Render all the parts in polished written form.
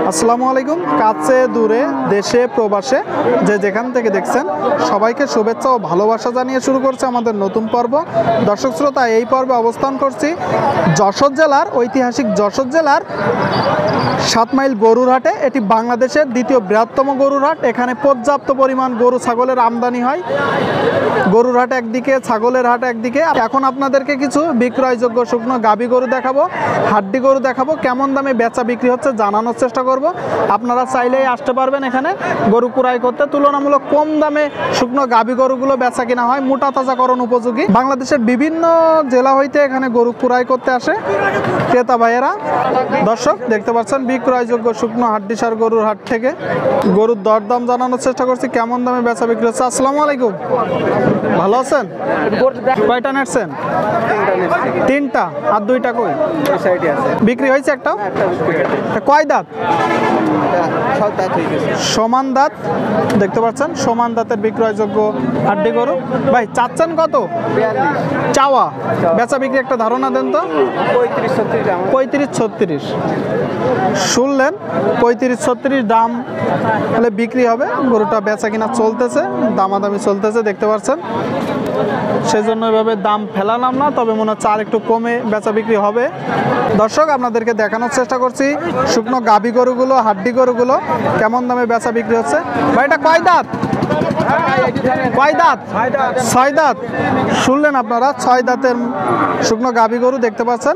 আসসালামু আলাইকুম। কাছে দূরে দেশে প্রবাসে যে যেখান থেকে দেখছেন সবাইকে শুভেচ্ছা ও ভালোবাসা জানিয়ে শুরু করছে আমাদের নতুন পর্ব। দর্শক শ্রোতা, এই পর্বে অবস্থান করছি যশোর জেলার ঐতিহাসিক যশোর জেলার 7 মাইল গরুর হাটে। এটি বাংলাদেশের দ্বিতীয় বৃহত্তম গরুর হাট। এখানে পর্যাপ্ত পরিমাণ গরু ছাগলের আমদানি হয়। গরুর হাট একদিকে, ছাগলের হাট একদিকে। এখন আপনাদেরকে কিছু বিক্রয়যোগ্য শুকনো গাভী গরু দেখাবো, হাড্ডি গরু দেখাবো, কেমন দামে বেচা বিক্রি হচ্ছে জানানোর চেষ্টা করব। আপনারা চাইলেই আসতে পারবেন এখানে গরু ক্রয় করতে। তুলনামূলক কম দামে শুকনো গাভী গরুগুলো বেচা কিনা হয়, মোটা তাজাকরণ উপযোগী। বাংলাদেশের বিভিন্ন জেলা হইতে এখানে গরু ক্রয় করতে আসে ক্রেতা ভাইয়েরা। দর্শক দেখতে পাচ্ছেন বিক্রয়যোগ্য শুকনো হাড্ডিসার গরুর হাট থেকে গরুর দরদাম জানানোর চেষ্টা করছি, কেমন দামে বেচা বিক্রি হচ্ছে। আসসালামু আলাইকুম, ভালো আছেন? কয়টা নেটছেন? তিনটা। আর দুইটা কই? বিক্রি হয়েছে একটা? কয় দাঁত? সমান দাঁত। দেখতে পাচ্ছেন সমান দাঁতের বিক্রয়যোগ্য হাড্ডি গরু। ভাই চাচ্ছেন কত? চাওয়া বেচা বিক্রি একটা ধারণা দেন তো। 35-36 শুনলেন, 35-36 দাম হলে বিক্রি হবে। গরুটা বেচা কিনা চলতেছে, দামাদামি চলতেছে দেখতে পাচ্ছেন। সেজন্য এভাবে দাম ফেলালাম না, তবে মনে হচ্ছে আর একটু কমে বেচা বিক্রি হবে। দর্শক আপনাদেরকে দেখানোর চেষ্টা করছি শুকনো গাভী গরুগুলো, হাড্ডি গরুগুলো কেমন দামে বেচা বিক্রি হচ্ছে। ভাই এটা কয় দাঁত? কয় দাঁত? 6 দাঁত। শুনলেন আপনারা, 6 দাঁতের শুকনো গাভী গরু দেখতে পাচ্ছেন।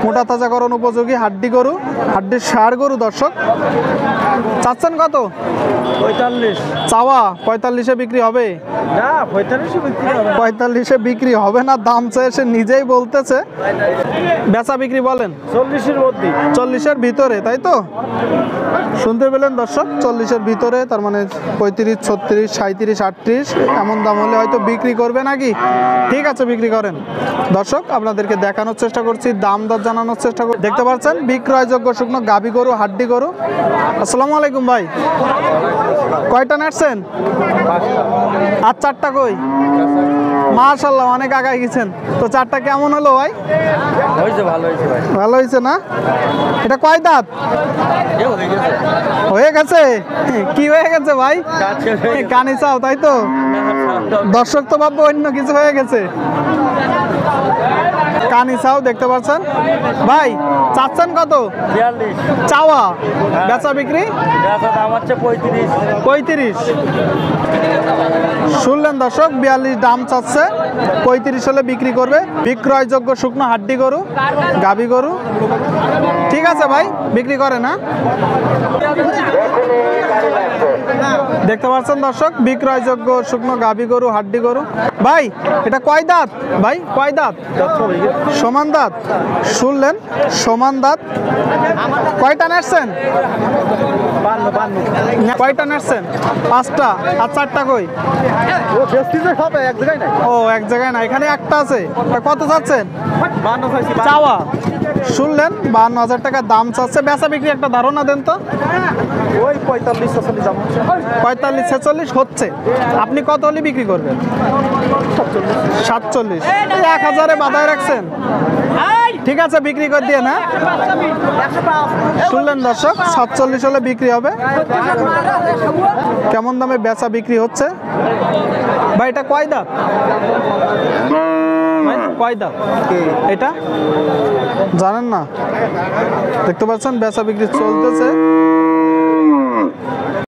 মোটা তাজাকরণ উপযোগী হাড্ডি গরু, হাড্ডির ষাঁড় গরু। দর্শক চাচ্ছেন কত? 45। চাওয়া 45-এ বিক্রি হবে? না, 45 বিক্রি হবে। 45-এ বিক্রি হবে না, দাম চেয়ে সে নিজেই বলতেছে। বেচা বিক্রি বলেন 40-এর মধ্যে। 40-এর ভিতরে, তাই তো? শুনতে পেলেন দর্শক, 40-এর ভিতরে, তার মানে 35, 36, 37, 38 এমন দাম হলে হয়তো বিক্রি করবে নাকি। ঠিক আছে, বিক্রি করেন। দর্শক আপনাদেরকে দেখানোর চেষ্টা করছি, দাম দর জানানোর চেষ্টা করছি। দেখতে পাচ্ছেন বিক্রয়যোগ্য শুকনো গাভী গরু, হাড্ডি গরু। আসসালামু আলাইকুম ভাই, কয়টা নেটছেন? আর 4টা কই? মাশাআল্লাহ, অনেক আগায় গেছেন তো। 4টা কেমন হলো ভাই? হয়েছে, ভালো হয়েছে ভাই। ভালো হয়েছে না? এটা কয় দাঁত? হয়ে গেছে। কি হয়ে গেছে ভাই? কানি চাও, তাই তো? দর্শক তো ভাববো অন্য কিছু হয়ে গেছে। কানি চাও দেখতে পাচ্ছেন। ভাই চাচ্ছেন কত? 42। চাওয়া বেচা বিক্রি? দাম হচ্ছে 35। শুনলেন দর্শক, 42 দাম চাচ্ছে, 35 হলে বিক্রি করবে। বিক্রয়যোগ্য শুকনো হাড্ডি গরু, গাভী গরু। ঠিক আছে ভাই, বিক্রি করে না? দেখতে পাচ্ছেন দর্শক, বিক্রয়যোগ্য শুকনো গাভী গরু, হাড্ডি গরু। ভাই এটা কয় দাঁত? ভাই কয় দাঁত? সমান দাঁত। শুনলেন, সমান দাঁত। কয়টা নেটছেন? কয়টা নেটছেন? 5টা। আর 4টা কই? ও, এক জায়গায় না, এখানে একটা আছে। কত চাচ্ছেন? চাওয়া। শুনলেন, 52,000 টাকা দাম চাচ্ছে। বেচা বিক্রি একটা ধারণা দেন তো। ওই 45-46 দাম হচ্ছে। 45-46 হচ্ছে। আপনি কত হলে বিক্রি করবেন? 47। 1000-এ বাধায় রাখছেন। ঠিক আছে, বিক্রি করে দিয়ে না। শুনলেন দর্শক, 47 হলে বিক্রি হবে। কেমন দামে বেচা বিক্রি হচ্ছে। ভাই এটা কয় দাঁত? কয় দাঁত এটা জানেন না? দেখতে পাচ্ছেন বেচা বিক্রি চলতেছে।